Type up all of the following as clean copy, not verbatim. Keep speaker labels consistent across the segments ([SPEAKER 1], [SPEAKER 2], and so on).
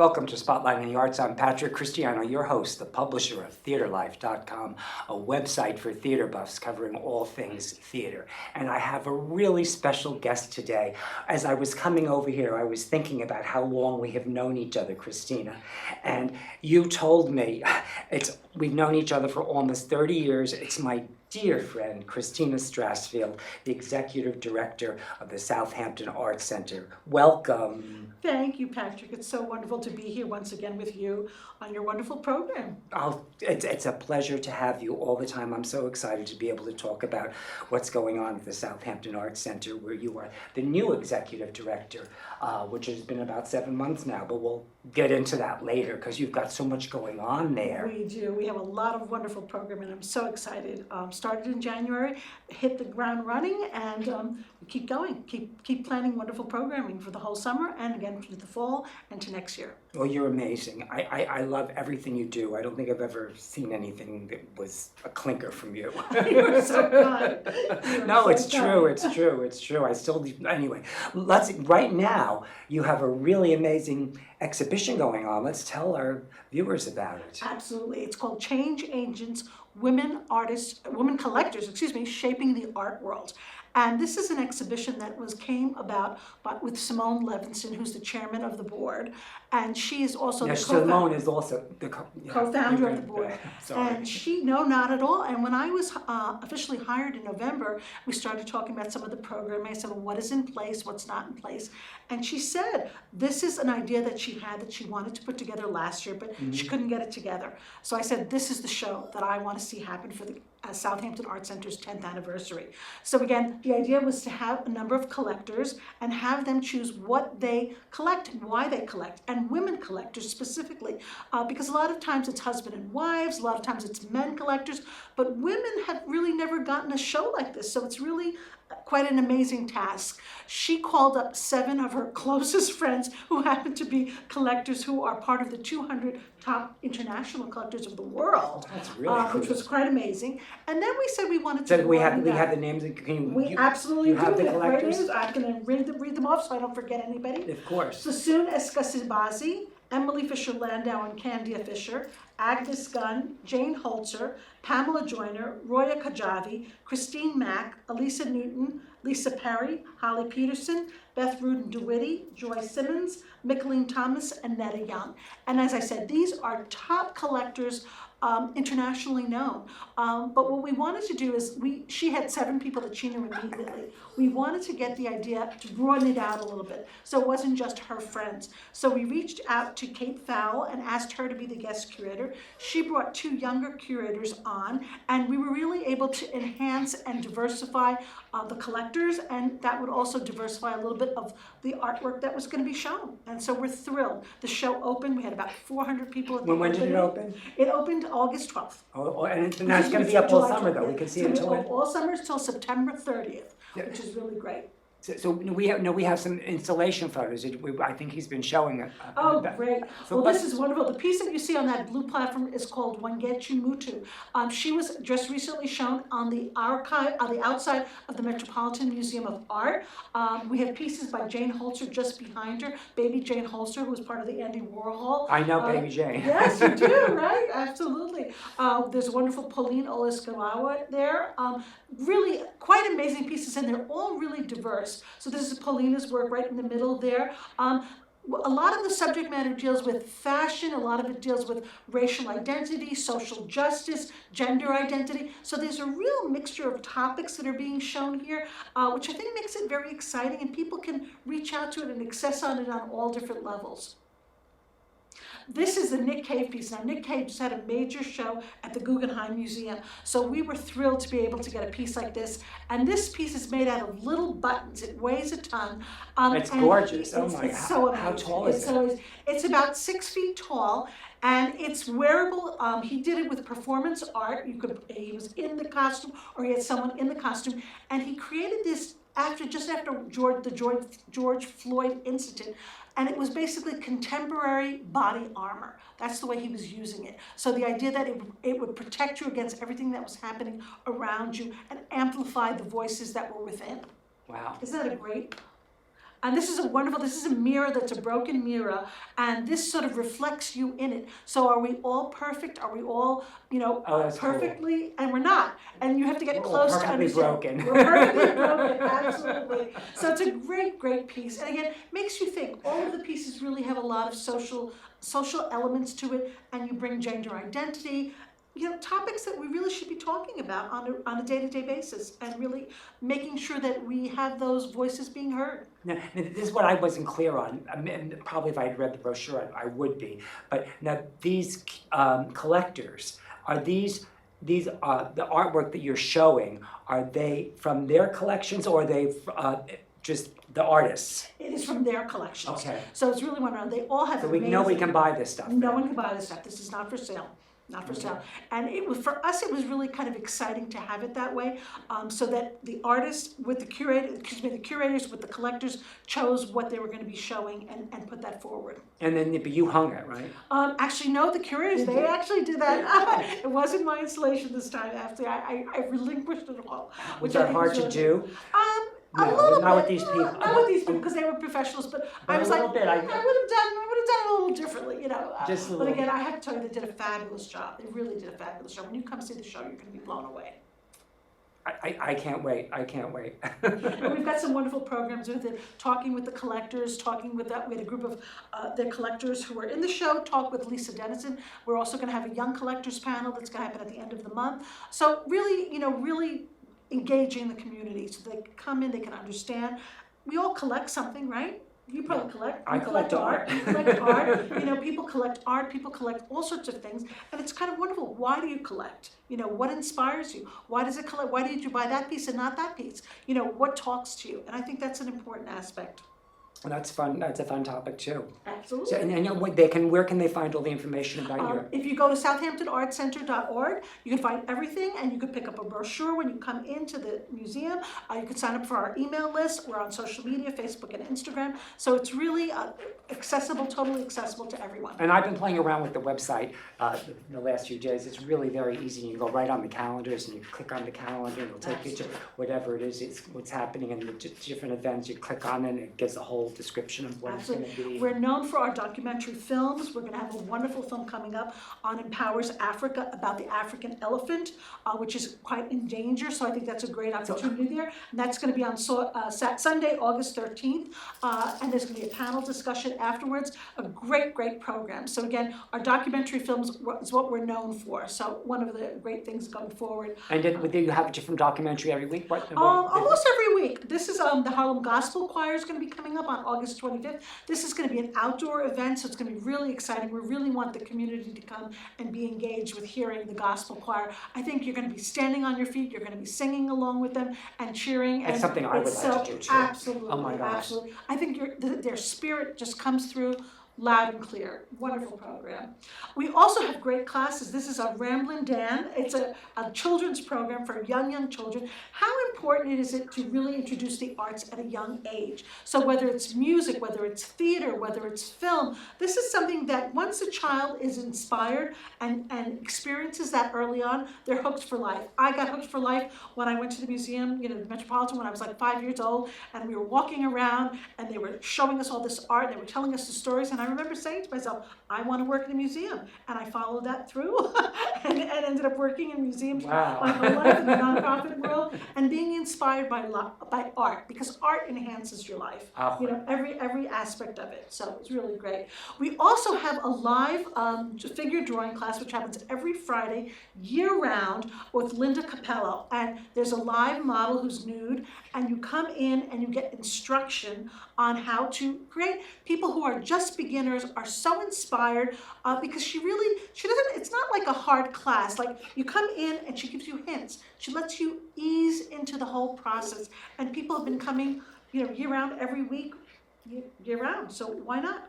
[SPEAKER 1] Welcome to Spotlight in the Arts. I'm Patrick Cristiano, your host, the publisher of TheaterLife.com, a website for theater buffs covering all things theater. And I have a really special guest today. As I was coming over here, I was thinking about how long we have known each other, Christina. And you told me we've known each other for almost 30 years. It's my dear friend, Christina Strassfield, the executive director of the Southampton Arts Center. Welcome.
[SPEAKER 2] Thank you, Patrick. It's so wonderful to be here once again with you on your wonderful program.
[SPEAKER 1] Oh, it's a pleasure to have you all the time. I'm so excited to be able to talk about what's going on at the Southampton Arts Center, where you are the new executive director, which has been about 7 months now, but we'll get into that later because you've got so much going on there.
[SPEAKER 2] We do. We have a lot of wonderful programming. I'm so excited. Started in January, hit the ground running, and keep going. Keep planning wonderful programming for the whole summer and again for the fall and to next year.
[SPEAKER 1] Well, you're amazing. I love everything you do. I don't think I've ever seen anything that was a clinker from you.
[SPEAKER 2] You're so kind.
[SPEAKER 1] No, it's true. It's true. I still do. Anyway, right now, you have a really amazing exhibition going on. Let's tell our viewers about it.
[SPEAKER 2] Absolutely. It's called Change Agents, Women Collectors, Shaping the Art World. And this is an exhibition that came about with Simone Levinson, who's the chairman of the board, and she is also the co-founder.
[SPEAKER 1] Simone is also the
[SPEAKER 2] co-founder of the board. And not at all. And when I was officially hired in November, we started talking about some of the programming. I said, well, what is in place, what's not in place? And she said, this is an idea that she had that she wanted to put together last year, but she couldn't get it together. So I said, this is the show that I want to see happen for the Southampton Arts Center's 10th anniversary. So again, the idea was to have a number of collectors and have them choose what they collect and why they collect, and women collectors specifically, because a lot of times it's husband and wives, a lot of times it's men collectors, but women have really never gotten a show like this, so it's really quite an amazing task. She called up 7 of her closest friends who happen to be collectors who are part of the 200 top international collectors of the world.
[SPEAKER 1] That's really cool.
[SPEAKER 2] Which was quite amazing. And then we said we wanted to.
[SPEAKER 1] So we have the names.
[SPEAKER 2] We absolutely do.
[SPEAKER 1] Have the collectors?
[SPEAKER 2] I'm going to read them off so I don't forget anybody.
[SPEAKER 1] Of course.
[SPEAKER 2] Sassoon Eskasibazi, Emily Fisher-Landau and Candia Fisher, Agnes Gunn, Jane Holzer, Pamela Joyner, Roya Kajavi, Christine Mack, Elisa Newton, Lisa Perry, Holly Peterson, Beth Rudin DeWitty, Joy Simmons, Mickaleen Thomas, and Netta Young. And as I said, these are top collectors, internationally known. But what we wanted to do is, she had 7 people that she knew immediately. We wanted to get the idea to broaden it out a little bit, so it wasn't just her friends. So we reached out to Kate Fowle and asked her to be the guest curator. She brought 2 younger curators on, and we were really able to enhance and diversify the collectors, and that would also diversify a little bit of the artwork that was going to be shown. And so we're thrilled. The show opened. We had about 400 people at the
[SPEAKER 1] When did it open?
[SPEAKER 2] It opened August 12th.
[SPEAKER 1] And it's going to be up all summer, though. We can see it until when?
[SPEAKER 2] All summer till September 30th, which is really great.
[SPEAKER 1] So we have some installation photos. I think he's been showing it.
[SPEAKER 2] Oh, great. Well, this is wonderful. The piece that you see on that blue platform is called Wangechi Mutu. She was just recently shown on the archive, on the outside of the Metropolitan Museum of Art. We have pieces by Jane Holzer just behind her, baby Jane Holzer, who was part of the Andy Warhol.
[SPEAKER 1] I know baby Jane.
[SPEAKER 2] Yes, you do, right? Absolutely. There's a wonderful Pauline Oliskawawa there. Really quite amazing pieces, and they're all really diverse. So this is Paulina's work right in the middle there. A lot of the subject matter deals with fashion, a lot of it deals with racial identity, social justice, gender identity. So there's a real mixture of topics that are being shown here, which I think makes it very exciting, and people can reach out to it and access on it on all different levels. This is the Nick Cave piece. Now, Nick Cave just had a major show at the Guggenheim Museum, so we were thrilled to be able to get a piece like this. And this piece is made out of little buttons. It weighs a ton.
[SPEAKER 1] It's gorgeous.
[SPEAKER 2] It's so amazing.
[SPEAKER 1] How tall is it?
[SPEAKER 2] It's about 6 feet tall, and it's wearable. He did it with performance art. He was in the costume, or he had someone in the costume, and he created this just after the George Floyd incident. And it was basically contemporary body armor. That's the way he was using it. So the idea that it would protect you against everything that was happening around you and amplify the voices that were within.
[SPEAKER 1] Wow.
[SPEAKER 2] Isn't that a great? And this is a mirror that's a broken mirror, and this sort of reflects you in it. So are we all perfect? Are we all,
[SPEAKER 1] that's cool.
[SPEAKER 2] perfectly? And we're not. And you have to get
[SPEAKER 1] We're all
[SPEAKER 2] close to
[SPEAKER 1] perfectly
[SPEAKER 2] understand.
[SPEAKER 1] broken.
[SPEAKER 2] We're perfectly broken, absolutely. So it's a great, great piece. And again, makes you think. All of the pieces really have a lot of social elements to it, and you bring gender identity, topics that we really should be talking about on a day-to-day basis, and really making sure that we have those voices being heard.
[SPEAKER 1] Now, this is what I wasn't clear on. I mean, probably if I had read the brochure, I would be. But now these collectors, are these the artwork that you're showing, are they from their collections, or are they just the artists?
[SPEAKER 2] It is from their collections.
[SPEAKER 1] Okay.
[SPEAKER 2] So it's really wonderful. They all have
[SPEAKER 1] So
[SPEAKER 2] amazing.
[SPEAKER 1] nobody can buy this stuff.
[SPEAKER 2] No one can buy this stuff. This is not for sale. Not for sale. And for us, it was really kind of exciting to have it that way, so that the artists with the curators with the collectors chose what they were going to be showing and put that forward.
[SPEAKER 1] And then but you hung it, right?
[SPEAKER 2] Actually, no, the curators, they actually did that. It wasn't my installation this time. After I relinquished it all.
[SPEAKER 1] Was that hard to do?
[SPEAKER 2] A little bit.
[SPEAKER 1] Not with these people.
[SPEAKER 2] Not with these people, because they were professionals. But I was like, I would have done it a little differently,
[SPEAKER 1] Just a
[SPEAKER 2] But
[SPEAKER 1] little.
[SPEAKER 2] again, I have to tell you, they did a fabulous job. They really did a fabulous job. When you come see the show, you're going to be blown away.
[SPEAKER 1] I can't wait. I can't wait.
[SPEAKER 2] And we've got some wonderful programs with it, talking with the collectors, we had a group of the collectors who were in the show, talk with Lisa Dennison. We're also going to have a young collectors panel that's going to happen at the end of the month. So really, really engaging the community, so they can come in, they can understand. We all collect something, right? You probably collect.
[SPEAKER 1] I collect art.
[SPEAKER 2] You collect art. People collect art. People collect all sorts of things, and it's kind of wonderful. Why do you collect? What inspires you? Why does it collect? Why did you buy that piece and not that piece? What talks to you? And I think that's an important aspect.
[SPEAKER 1] Well, that's fun. That's a fun topic too.
[SPEAKER 2] Absolutely.
[SPEAKER 1] So, and where can they find all the information about you?
[SPEAKER 2] If you go to southamptonartcenter.org, you can find everything, and you can pick up a brochure when you come into the museum. You can sign up for our email list. We're on social media, Facebook and Instagram. So it's really accessible, totally accessible to everyone.
[SPEAKER 1] And I've been playing around with the website the last few days. It's really very easy. You go right on the calendars, and you click on the calendar, and it'll take you to whatever it is, what's happening, and the different events. You click on it, and it gives the whole description of what
[SPEAKER 2] Absolutely.
[SPEAKER 1] it's going to be.
[SPEAKER 2] We're known for our documentary films. We're going to have a wonderful film coming up on Empowers Africa about the African elephant, which is quite in danger. So I think that's a great opportunity there. And that's going to be on Sunday, August 13th. And there's going to be a panel discussion afterwards. A great, great program. So again, our documentary films is what we're known for. So one of the great things going forward.
[SPEAKER 1] And do you have a different documentary every week?
[SPEAKER 2] Almost every week. This is the Harlem Gospel Choir is going to be coming up on August 25th. This is going to be an outdoor event, so it's going to be really exciting. We really want the community to come and be engaged with hearing the gospel choir. I think you're going to be standing on your feet, you're going to be singing along with them and cheering.
[SPEAKER 1] It's something I would like to do too.
[SPEAKER 2] Absolutely.
[SPEAKER 1] Oh my gosh.
[SPEAKER 2] Absolutely. I think their spirit just comes through loud and clear. Wonderful program. We also have great classes. This is a Ramblin' Dan. It's a children's program for young children. How important is it to really introduce the arts at a young age? So whether it's music, whether it's theater, whether it's film, this is something that once a child is inspired and experiences that early on, they're hooked for life. I got hooked for life when I went to the museum, the Metropolitan, when I was like 5 years old, and we were walking around and they were showing us all this art, and they were telling us the stories, and I remember saying to myself, I want to work in a museum. And I followed that through and ended up working in museums my whole life in the nonprofit world, and being inspired by art, because art enhances your life. Every aspect of it. So it's really great. We also have a live figure drawing class, which happens every Friday, year-round, with Linda Capello. And there's a live model who's nude, and you come in and you get instruction on how to create. People who are just beginners are so inspired because she doesn't, it's not like a hard class. Like, you come in and she gives you hints. She lets you ease into the whole process. And people have been coming, year-round, every week, year-round. So why not?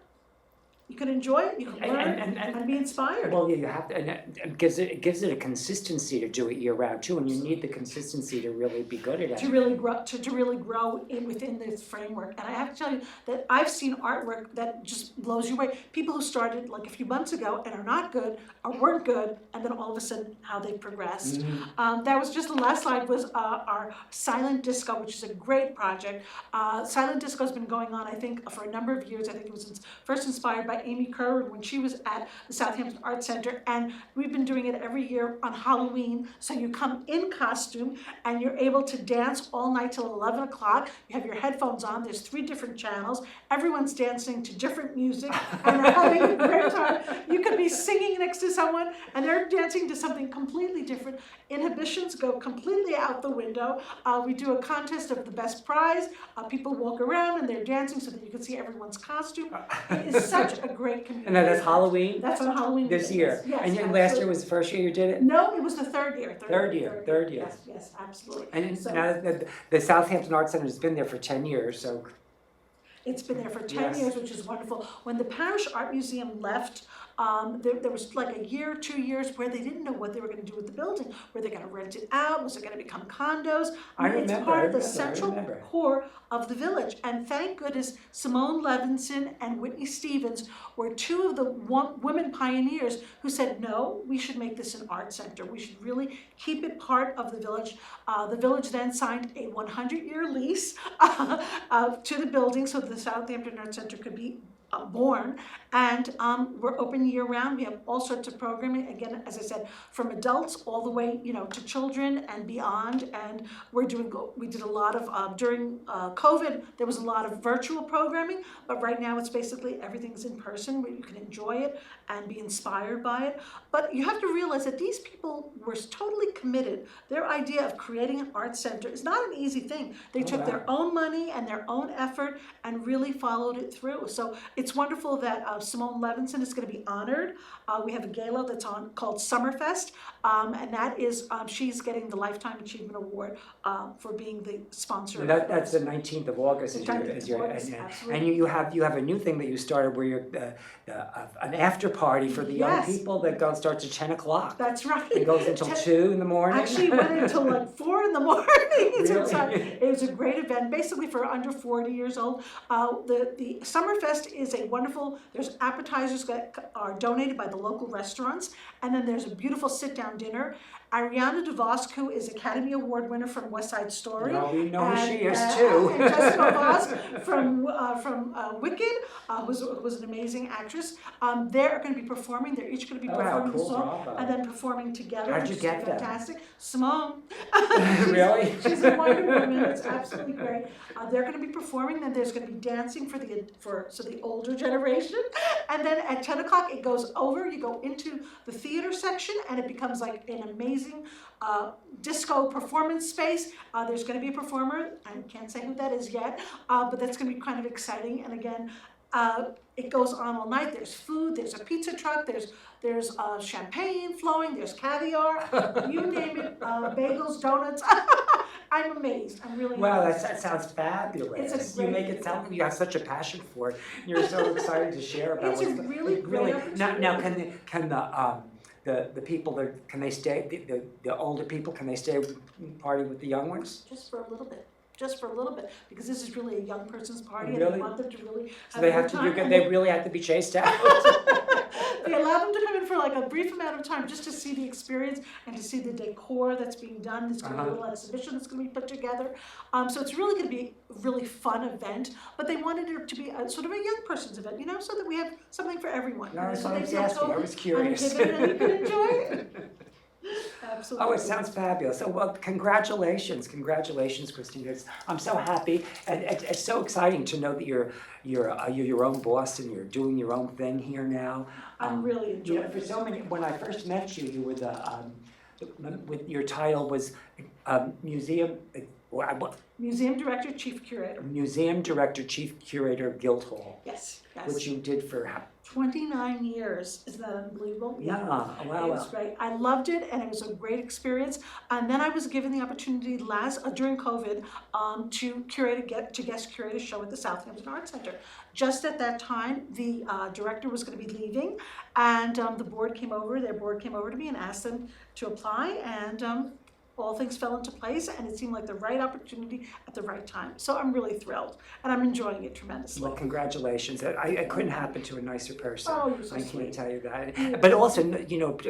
[SPEAKER 2] You can enjoy it, you can learn,
[SPEAKER 1] And
[SPEAKER 2] and be inspired.
[SPEAKER 1] well, yeah, you have to, and it gives it a consistency to do it year round too, and you need the consistency to really be good at it.
[SPEAKER 2] To really grow within this framework. And I have to tell you that I've seen artwork that just blows you away. People who started like a few months ago and are not good, or weren't good, and then all of a sudden how they progressed. That was just the last slide was our silent disco, which is a great project. Silent disco has been going on, I think, for a number of years. I think it was first inspired by Amy Kerr when she was at the Southampton Art Center, and we've been doing it every year on Halloween. So you come in costume and you're able to dance all night till 11 o'clock. You have your headphones on. There's 3 different channels. Everyone's dancing to different music and they're having a great time. You could be singing next to someone and they're dancing to something completely different. Inhibitions go completely out the window. We do a contest of the best prize. People walk around and they're dancing so that you can see everyone's costume. It is such a great community.
[SPEAKER 1] And that's Halloween?
[SPEAKER 2] That's on Halloween.
[SPEAKER 1] This year?
[SPEAKER 2] Yes,
[SPEAKER 1] And last year was the first year you did it?
[SPEAKER 2] No, it was the third year.
[SPEAKER 1] Third year.
[SPEAKER 2] Yes, absolutely.
[SPEAKER 1] And
[SPEAKER 2] So-
[SPEAKER 1] now the Southampton Art Center has been there for 10 years, so.
[SPEAKER 2] It's been there for 10
[SPEAKER 1] Yes.
[SPEAKER 2] years, which is wonderful. When the Parish Art Museum left, there was like a year, 2 years where they didn't know what they were going to do with the building. Were they going to rent it out? Was it going to become condos? It's part of the central core of the village. And thank goodness Simone Levinson and Whitney Stevens were 2 of the women pioneers who said, no, we should make this an art center. We should really keep it part of the village. The village then signed a 100-year lease to the building so the Southampton Art Center could be born, and we're open year-round. We have all sorts of programming, again, as I said, from adults all the way, to children and beyond. And we did a lot of during COVID. There was a lot of virtual programming, but right now it's basically everything's in person where you can enjoy it and be inspired by it. But you have to realize that these people were totally committed. Their idea of creating an art center is not an easy thing. They took their own money and their own effort and really followed it through. So it's wonderful that Simone Levinson is going to be honored. We have a gala that's on called Summerfest, and that is she's getting the Lifetime Achievement Award for being the sponsor.
[SPEAKER 1] That's the 19th of August. And you have a new thing that you started where you're an after party for the young people that starts at 10 o'clock.
[SPEAKER 2] That's right.
[SPEAKER 1] It goes until 2 in the morning.
[SPEAKER 2] Actually, it went until like 4 in the morning.
[SPEAKER 1] Really?
[SPEAKER 2] It was a great event, basically for under 40 years old. The Summerfest is a wonderful, there's appetizers that are donated by the local restaurants, and then there's a beautiful sit-down dinner. Ariana DeVos, who is Academy Award winner from West Side Story.
[SPEAKER 1] Well, we know who she is too.
[SPEAKER 2] And Jessica Voss from Wicked, was an amazing actress. They're going to be performing. They're each going to be performing the song and then performing together.
[SPEAKER 1] How'd you get that?
[SPEAKER 2] Fantastic. Simone.
[SPEAKER 1] Really?
[SPEAKER 2] She's a Wonder Woman. It's absolutely great. They're going to be performing. Then there's going to be dancing for the older generation. And then at 10 o'clock it goes over. You go into the theater section and it becomes like an amazing disco performance space. There's going to be a performer. I can't say who that is yet, but that's going to be kind of exciting. And again, it goes on all night. There's food. There's a pizza truck. There's champagne flowing. There's caviar. You name it. Bagels, donuts. I'm amazed. I'm really amazed.
[SPEAKER 1] That sounds fabulous.
[SPEAKER 2] It's a
[SPEAKER 1] You make it sound like you have such a passion for it. You're so excited to share about it.
[SPEAKER 2] It's a really great opportunity.
[SPEAKER 1] Now can the people that can they stay the older people, can they stay party with the young ones?
[SPEAKER 2] Just for a little bit, because this is really a young person's party,
[SPEAKER 1] Really?
[SPEAKER 2] and they want them to really
[SPEAKER 1] So they have to they really have to be chased out.
[SPEAKER 2] They allow them to come in for like a brief amount of time just to see the experience and to see the decor that's being done. There's going to be a little exhibition that's going to be put together. So it's really going to be a really fun event, but they wanted it to be a sort of a young person's event, so that we have something for everyone.
[SPEAKER 1] No,
[SPEAKER 2] so
[SPEAKER 1] I
[SPEAKER 2] they feel
[SPEAKER 1] I was curious.
[SPEAKER 2] and you can enjoy it. Absolutely.
[SPEAKER 1] Oh, it sounds fabulous. So, well, congratulations, Christina. I'm so happy, and it's so exciting to know that you're your own boss and you're doing your own thing here now.
[SPEAKER 2] I'm really enjoying it.
[SPEAKER 1] For so many, when I first met you, you were with your title was museum
[SPEAKER 2] Museum director, chief curator.
[SPEAKER 1] Museum Director, Chief Curator, Guildhall,
[SPEAKER 2] Yes, yes.
[SPEAKER 1] which you did for
[SPEAKER 2] 29 years. Isn't that unbelievable?
[SPEAKER 1] Yeah, wow.
[SPEAKER 2] It was great. I loved it, and it was a great experience. And then I was given the opportunity during COVID to guest curate a show at the Southampton Arts Center. Just at that time, the director was going to be leaving, and their board came over to me and asked them to apply, and all things fell into place, and it seemed like the right opportunity at the right time. So I'm really thrilled, and I'm enjoying it tremendously.
[SPEAKER 1] Well, congratulations. It couldn't happen to a nicer person.
[SPEAKER 2] Oh, you're so
[SPEAKER 1] I
[SPEAKER 2] sweet.
[SPEAKER 1] can't tell you that. But also,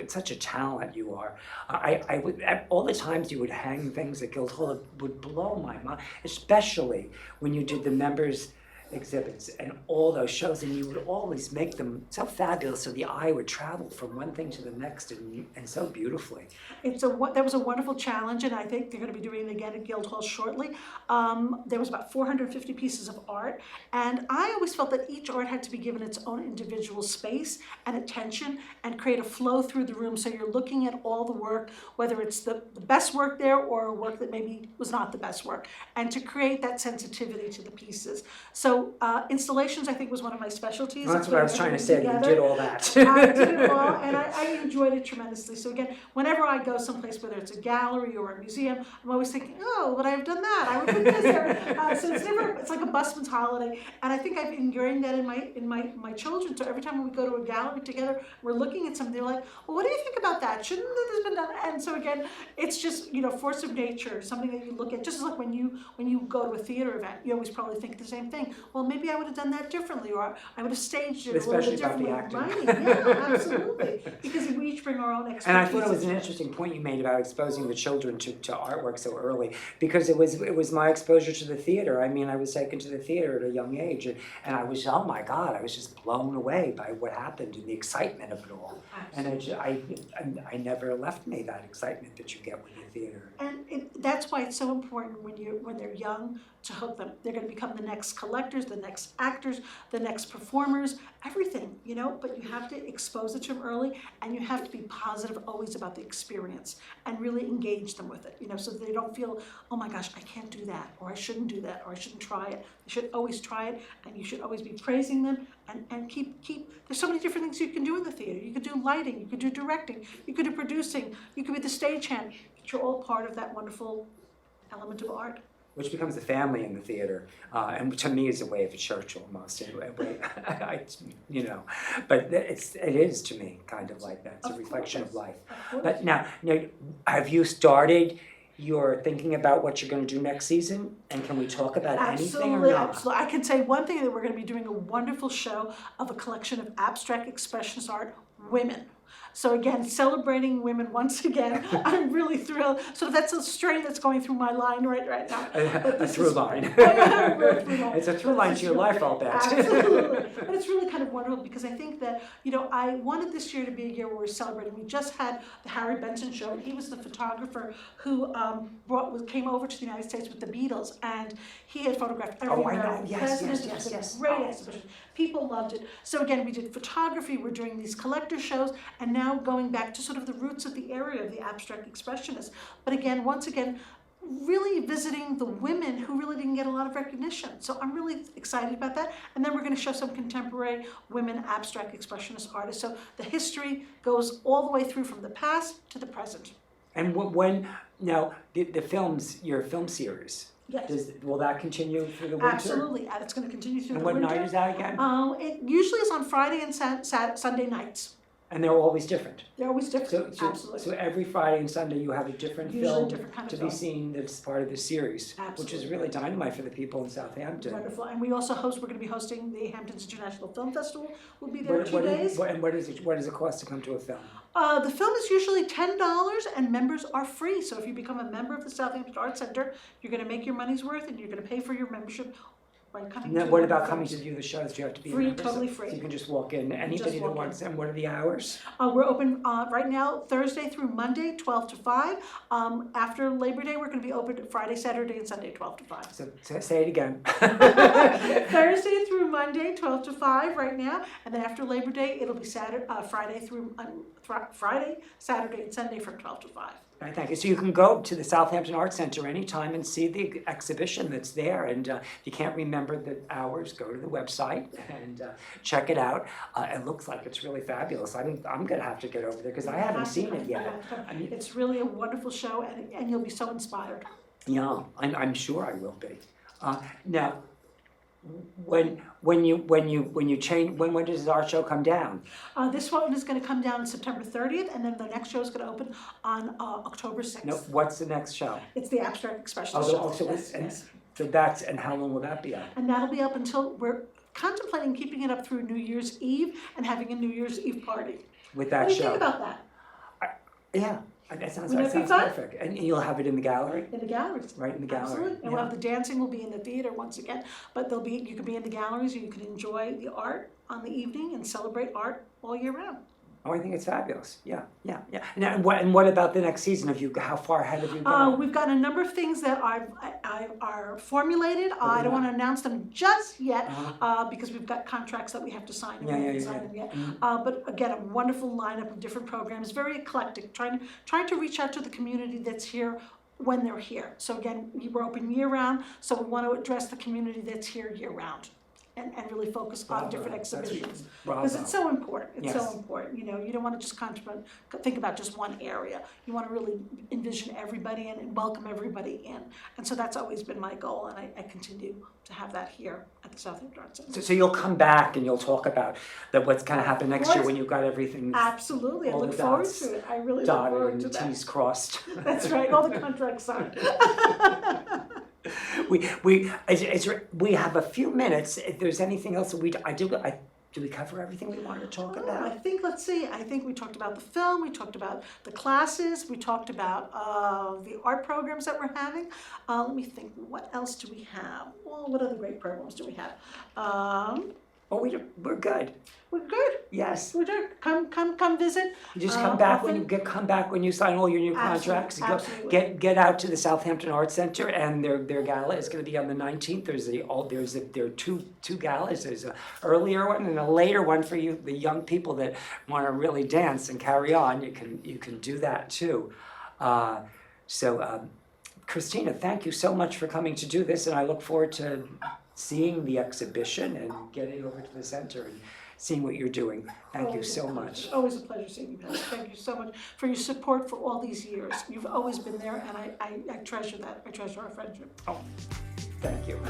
[SPEAKER 1] such a talent you are. I would, all the times you would hang things at Guildhall, it would blow my mind, especially when you did the members exhibits and all those shows, and you would always make them so fabulous, so the eye would travel from one thing to the next, and so beautifully.
[SPEAKER 2] That was a wonderful challenge, and I think they're going to be doing it again at Guildhall shortly. There was about 450 pieces of art, and I always felt that each art had to be given its own individual space and attention, and create a flow through the room, so you're looking at all the work, whether it's the best work there or a work that maybe was not the best work, and to create that sensitivity to the pieces. So installations, I think, was one of my specialties.
[SPEAKER 1] Well, that's what I was trying to say. You did all that.
[SPEAKER 2] I did it all, and I enjoyed it tremendously. So again, whenever I go someplace, whether it's a gallery or a museum, I'm always thinking, oh, would I have done that? I would put this there. So it's like a busman's holiday, and I think I've ingrained that in my children. So every time we go to a gallery together, we're looking at something, they're like, well, what do you think about that? Shouldn't this have been done? And so again, it's just force of nature, something that you look at. Just like when you go to a theater event, you always probably think the same thing. Well, maybe I would have done that differently, or I would have staged it
[SPEAKER 1] Especially
[SPEAKER 2] a little bit
[SPEAKER 1] about the
[SPEAKER 2] differently.
[SPEAKER 1] acting.
[SPEAKER 2] Right? Yeah, absolutely. Because we each bring our own expertise.
[SPEAKER 1] And I thought it was an interesting point you made about exposing the children to artwork so early, because it was my exposure to the theater. I mean, I was taken to the theater at a young age, and I was, oh my God, I was just blown away by what happened and the excitement of it all.
[SPEAKER 2] Absolutely.
[SPEAKER 1] And I never left me, that excitement that you get with the theater.
[SPEAKER 2] And that's why it's so important when they're young to hook them. They're going to become the next collectors, the next actors, the next performers, everything, but you have to expose it to them early, and you have to be positive always about the experience and really engage them with it, so that they don't feel, oh my gosh, I can't do that, or I shouldn't do that, or I shouldn't try it. They should always try it, and you should always be praising them, and keep, there's so many different things you can do in the theater. You could do lighting, you could do directing, you could do producing, you could be the stagehand. You're all part of that wonderful element of art.
[SPEAKER 1] Which becomes the family in the theater, and to me is a way of a church almost. But it is to me kind of like that. It's a reflection of life. But now, have you started your thinking about what you're going to do next season? And can we talk about anything or not?
[SPEAKER 2] Absolutely. I can say one thing, that we're going to be doing a wonderful show of a collection of abstract expressionist art, women. So again, celebrating women once again. I'm really thrilled. So that's a strain that's going through my line right now.
[SPEAKER 1] A through line. It's a through line to your life, I'll bet.
[SPEAKER 2] Absolutely. But it's really kind of wonderful, because I think that, I wanted this year to be a year where we're celebrating. We just had the Harry Benson show, and he was the photographer who came over to the United States with the Beatles, and he had photographed every American president. It was a great exhibition. People loved it. So again, we did photography, we're doing these collector shows, and now going back to sort of the roots of the area of the abstract expressionists. But again, once again, really visiting the women who really didn't get a lot of recognition. So I'm really excited about that. And then we're going to show some contemporary women abstract expressionist artists. So the history goes all the way through from the past to the present.
[SPEAKER 1] And the films, your film series,
[SPEAKER 2] Yes.
[SPEAKER 1] Will that continue through the winter?
[SPEAKER 2] Absolutely, and it's going to continue through
[SPEAKER 1] and
[SPEAKER 2] the winter.
[SPEAKER 1] And what night is that again?
[SPEAKER 2] It usually is on Friday and Sunday nights.
[SPEAKER 1] And they're always different.
[SPEAKER 2] They're always different. Absolutely.
[SPEAKER 1] So every Friday and Sunday you have a different film
[SPEAKER 2] different kind of
[SPEAKER 1] to
[SPEAKER 2] film.
[SPEAKER 1] be seen that's part of the series,
[SPEAKER 2] Absolutely.
[SPEAKER 1] Which is really dynamite for the people in Southampton.
[SPEAKER 2] Wonderful. And we also we're going to be hosting the Hamptons International Film Festival. We'll be there 2 days.
[SPEAKER 1] What does it cost to come to a film?
[SPEAKER 2] The film is usually $10, and members are free. So if you become a member of the Southampton Arts Center, you're going to make your money's worth, and you're going to pay for your membership right, coming
[SPEAKER 1] And then
[SPEAKER 2] to
[SPEAKER 1] what
[SPEAKER 2] the
[SPEAKER 1] about coming to
[SPEAKER 2] Thursday.
[SPEAKER 1] view the shows? Do you have to be a
[SPEAKER 2] Free,
[SPEAKER 1] member?
[SPEAKER 2] totally
[SPEAKER 1] So
[SPEAKER 2] free.
[SPEAKER 1] you can just walk in. Anybody that
[SPEAKER 2] walk in.
[SPEAKER 1] wants. And what are the hours?
[SPEAKER 2] We're open right now Thursday through Monday, 12 to 5. After Labor Day, we're going to be open Friday, Saturday, and Sunday, 12 to 5.
[SPEAKER 1] So say it again.
[SPEAKER 2] Thursday through Monday, 12 to 5 right now, and then after Labor Day, it'll be Friday, Saturday, and Sunday from 12 to 5.
[SPEAKER 1] Right, thank you. So you can go to the Southampton Arts Center anytime and see the exhibition that's there. And if you can't remember the hours, go to the website and check it out. It looks like it's really fabulous. I'm going to have to get over there because I haven't seen it yet. I mean,
[SPEAKER 2] It's really a wonderful show, and you'll be so inspired.
[SPEAKER 1] yeah, I'm sure I will be. Now, when you change, when does our show come down?
[SPEAKER 2] This one is going to come down on September 30th, and then the next show is going to open on October 6th.
[SPEAKER 1] No, what's the next show?
[SPEAKER 2] It's the Abstract Expressionist
[SPEAKER 1] Oh,
[SPEAKER 2] show.
[SPEAKER 1] also,
[SPEAKER 2] Yes,
[SPEAKER 1] and
[SPEAKER 2] yes.
[SPEAKER 1] so that's, and how long will that be up?
[SPEAKER 2] And that'll be up until we're contemplating keeping it up through New Year's Eve and having a New Year's Eve party.
[SPEAKER 1] With
[SPEAKER 2] What
[SPEAKER 1] that
[SPEAKER 2] do you
[SPEAKER 1] show?
[SPEAKER 2] think about that?
[SPEAKER 1] Yeah, that sounds
[SPEAKER 2] Wouldn't it be fun?
[SPEAKER 1] perfect. And you'll have it in the gallery?
[SPEAKER 2] In the galleries.
[SPEAKER 1] Right in the gallery.
[SPEAKER 2] Absolutely. And we'll
[SPEAKER 1] Yeah.
[SPEAKER 2] have the dancing will be in the theater once again, but you can be in the galleries, and you can enjoy the art on the evening and celebrate art all year round.
[SPEAKER 1] Oh, I think it's fabulous. Yeah. And what about the next season? How far ahead have you gone?
[SPEAKER 2] We've got a number of things that are formulated. I don't want to announce them just yet because we've got contracts that we have to sign and we haven't signed them yet. But again, a wonderful lineup of different programs, very eclectic, trying to reach out to the community that's here when they're here. So again, we're open year round, so we want to address the community that's here year round. And really focus on different exhibitions. Because it's so important, it's so important, you don't want to just think about just one area. You want to really envision everybody and welcome everybody in. And so that's always been my goal, and I continue to have that here at the Southampton Arts Center.
[SPEAKER 1] So you'll come back and you'll talk about what's going to happen next year when you've got everything.
[SPEAKER 2] Absolutely, I
[SPEAKER 1] all
[SPEAKER 2] look
[SPEAKER 1] the
[SPEAKER 2] forward
[SPEAKER 1] dots
[SPEAKER 2] to it, I really look
[SPEAKER 1] dotted
[SPEAKER 2] forward
[SPEAKER 1] and
[SPEAKER 2] to
[SPEAKER 1] the
[SPEAKER 2] that.
[SPEAKER 1] T's crossed.
[SPEAKER 2] That's right, all the contracts signed.
[SPEAKER 1] We have a few minutes. If there's anything else that do we cover everything we wanted to talk about?
[SPEAKER 2] I think, let's see, I think we talked about the film, we talked about the classes, we talked about the art programs that we're having. Let me think, what else do we have? Well, what other great programs do we have?
[SPEAKER 1] We're good.
[SPEAKER 2] We're good.
[SPEAKER 1] Yes.
[SPEAKER 2] We're good. Come visit.
[SPEAKER 1] You just come back
[SPEAKER 2] often.
[SPEAKER 1] come back when you sign all your new contracts.
[SPEAKER 2] Absolutely.
[SPEAKER 1] Get out to the Southampton Arts Center, and their gala is going to be on the 19th. There are two galas. There's an earlier one and a later one for you, the young people that want to really dance and carry on. You can do that too. Christina, thank you so much for coming to do this, and I look forward to seeing the exhibition and getting over to the center and seeing what you're doing. Thank you so much.
[SPEAKER 2] It's always a pleasure seeing you, Patty. Thank you so much for your support for all these years. You've always been there, and I treasure that. I treasure our friendship.
[SPEAKER 1] Oh, thank you.